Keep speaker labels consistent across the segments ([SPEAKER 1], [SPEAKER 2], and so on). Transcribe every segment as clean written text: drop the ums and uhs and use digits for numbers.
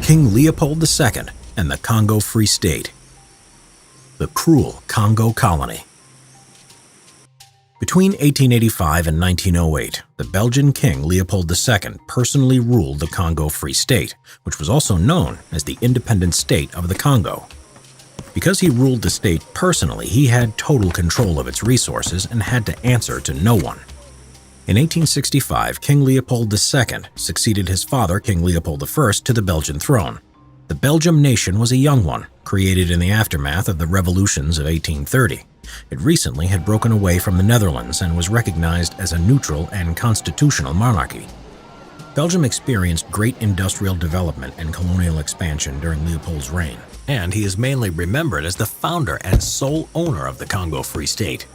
[SPEAKER 1] King Leopold II and the Congo Free State. The cruel Congo colony. Between 1885 and 1908, the Belgian King Leopold II personally ruled the Congo Free State, which was also known as the Independent State of the Congo. Because he ruled the state personally, he had total control of its resources and had to answer to no one. In 1865, King Leopold II succeeded his father, King Leopold I, to the Belgian throne. The Belgian nation was a young one, created in the aftermath of the revolutions of 1830. It recently had broken away from the Netherlands and was recognized as a neutral and constitutional monarchy. Belgium experienced great industrial development and colonial expansion during Leopold's reign, and he is mainly remembered as the founder and sole owner of the Congo Free State.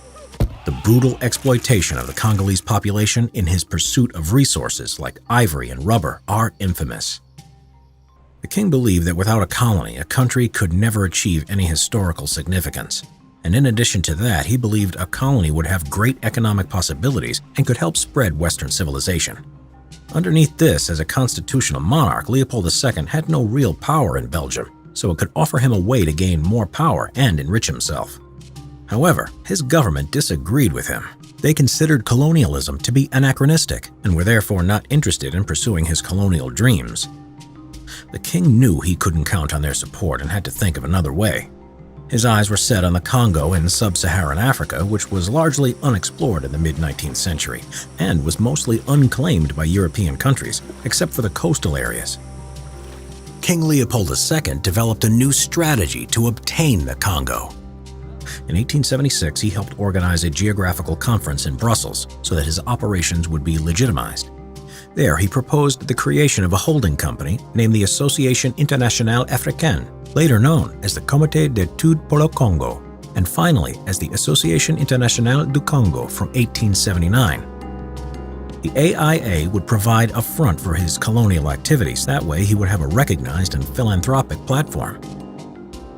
[SPEAKER 1] The brutal exploitation of the Congolese population in his pursuit of resources like ivory and rubber are infamous. The king believed that without a colony, a country could never achieve any historical significance. And in addition to that, he believed a colony would have great economic possibilities and could help spread Western civilization. Underneath this, as a constitutional monarch, Leopold II had no real power in Belgium, so it could offer him a way to gain more power and enrich himself. However, his government disagreed with him. They considered colonialism to be anachronistic and were therefore not interested in pursuing his colonial dreams. The king knew he couldn't count on their support and had to think of another way. His eyes were set on the Congo in sub-Saharan Africa, which was largely unexplored in the mid-19th century and was mostly unclaimed by European countries, except for the coastal areas. King Leopold II developed a new strategy to obtain the Congo. In 1876, he helped organize a geographical conference in Brussels so that his operations would be legitimized. There, he proposed the creation of a holding company named the Association Internationale Africaine, later known as the Comité d'études pour le Congo, and finally as the Association Internationale du Congo from 1879. The AIA would provide a front for his colonial activities. That way, he would have a recognized and philanthropic platform.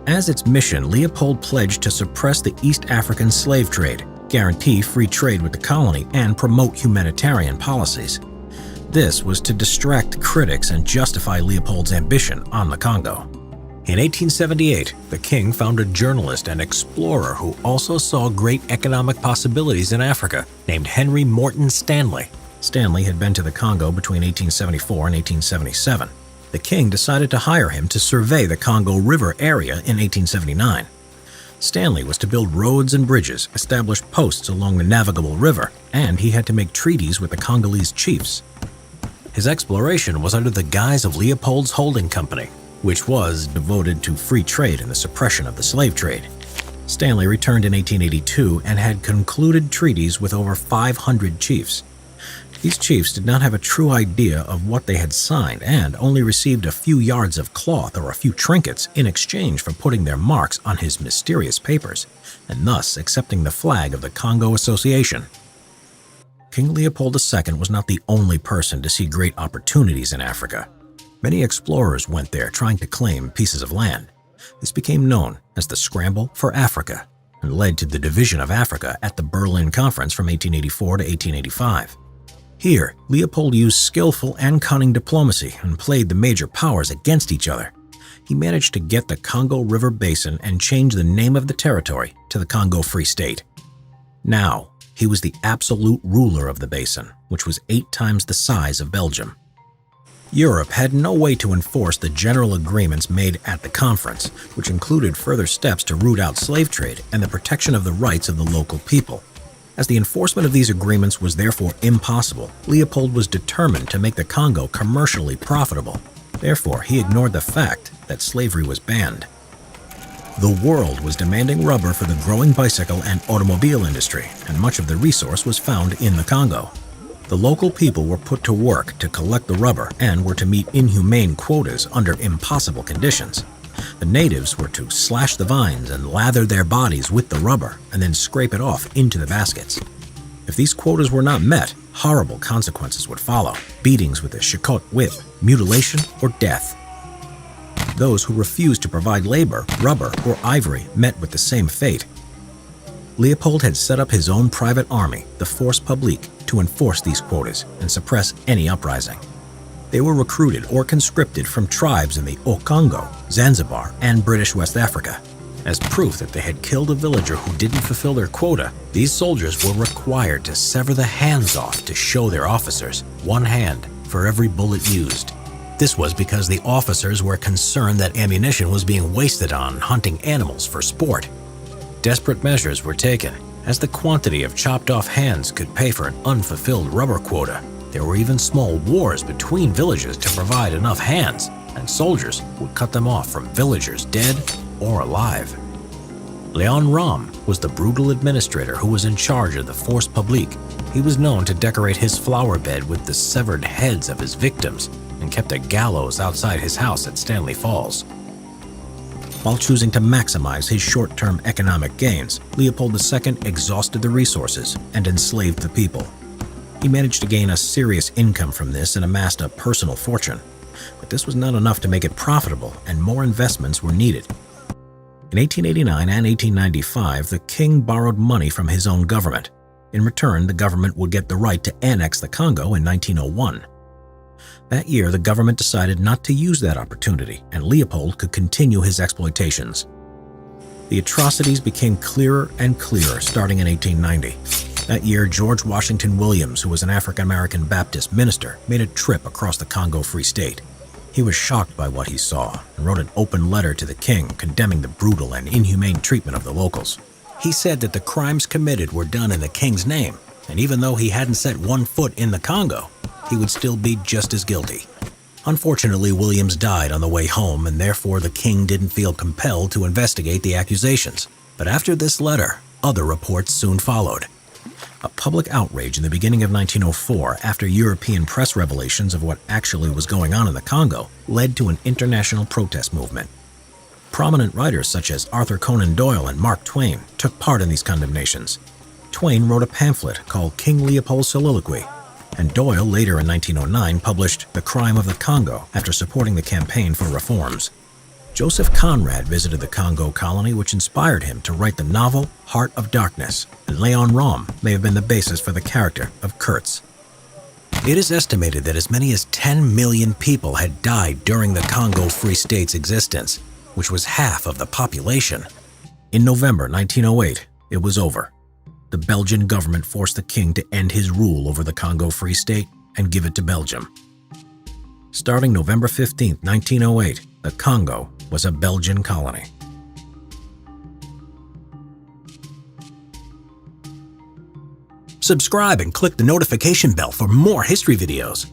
[SPEAKER 1] As its mission, Leopold pledged to suppress the East African slave trade, guarantee free trade with the colony, and promote humanitarian policies. This was to distract critics and justify Leopold's ambition on the Congo. In 1878, the king found a journalist and explorer who also saw great economic possibilities in Africa, named Henry Morton Stanley. Stanley had been to the Congo between 1874 and 1877. The king decided to hire him to survey the Congo River area in 1879. Stanley was to build roads and bridges, establish posts along the navigable river, and he had to make treaties with the Congolese chiefs. His exploration was under the guise of Leopold's holding company, which was devoted to free trade and the suppression of the slave trade. Stanley returned in 1882 and had concluded treaties with over 500 chiefs. These chiefs did not have a true idea of what they had signed and only received a few yards of cloth or a few trinkets in exchange for putting their marks on his mysterious papers, and thus accepting the flag of the Congo Association. King Leopold II was not the only person to see great opportunities in Africa. Many explorers went there trying to claim pieces of land. This became known as the Scramble for Africa and led to the division of Africa at the Berlin Conference from 1884 to 1885. Here, Leopold used skillful and cunning diplomacy and played the major powers against each other. He managed to get the Congo River Basin and change the name of the territory to the Congo Free State. Now, he was the absolute ruler of the basin, which was 8 times the size of Belgium. Europe had no way to enforce the general agreements made at the conference, which included further steps to root out slave trade and the protection of the rights of the local people. As the enforcement of these agreements was therefore impossible, Leopold was determined to make the Congo commercially profitable. Therefore, he ignored the fact that slavery was banned. The world was demanding rubber for the growing bicycle and automobile industry, and much of the resource was found in the Congo. The local people were put to work to collect the rubber and were to meet inhumane quotas under impossible conditions. The natives were to slash the vines and lather their bodies with the rubber and then scrape it off into the baskets. If these quotas were not met, horrible consequences would follow: beatings with a chicotte whip, mutilation, or death. Those who refused to provide labor, rubber, or ivory met with the same fate. Leopold had set up his own private army, the Force Publique, to enforce these quotas and suppress any uprising. They were recruited or conscripted from tribes in the Congo, Zanzibar, and British West Africa. As proof that they had killed a villager who didn't fulfill their quota, these soldiers were required to sever the hands off to show their officers, one hand for every bullet used. This was because the officers were concerned that ammunition was being wasted on hunting animals for sport. Desperate measures were taken, as the quantity of chopped off hands could pay for an unfulfilled rubber quota. There were even small wars between villages to provide enough hands, and soldiers would cut them off from villagers dead or alive. Léon Rom was the brutal administrator who was in charge of the force publique. He was known to decorate his flower bed with the severed heads of his victims and kept a gallows outside his house at Stanley Falls. While choosing to maximize his short-term economic gains, Leopold II exhausted the resources and enslaved the people. He managed to gain a serious income from this and amassed a personal fortune. But this was not enough to make it profitable, and more investments were needed. In 1889 and 1895, the king borrowed money from his own government. In return, the government would get the right to annex the Congo in 1901. That year, the government decided not to use that opportunity, and Leopold could continue his exploitations. The atrocities became clearer and clearer starting in 1890. That year, George Washington Williams, who was an African-American Baptist minister, made a trip across the Congo Free State. He was shocked by what he saw and wrote an open letter to the king condemning the brutal and inhumane treatment of the locals. He said that the crimes committed were done in the king's name, and even though he hadn't set one foot in the Congo, he would still be just as guilty. Unfortunately, Williams died on the way home, and therefore the king didn't feel compelled to investigate the accusations. But after this letter, other reports soon followed. A public outrage in the beginning of 1904, after European press revelations of what actually was going on in the Congo, led to an international protest movement. Prominent writers such as Arthur Conan Doyle and Mark Twain took part in these condemnations. Twain wrote a pamphlet called King Leopold's Soliloquy, and Doyle later in 1909 published The Crime of the Congo after supporting the campaign for reforms. Joseph Conrad visited the Congo colony, which inspired him to write the novel Heart of Darkness, and Léon Rom may have been the basis for the character of Kurtz. It is estimated that as many as 10 million people had died during the Congo Free State's existence, which was half of the population. In November 1908, it was over. The Belgian government forced the king to end his rule over the Congo Free State and give it to Belgium. Starting November 15, 1908, the Congo was a Belgian colony. Subscribe and click the notification bell for more history videos.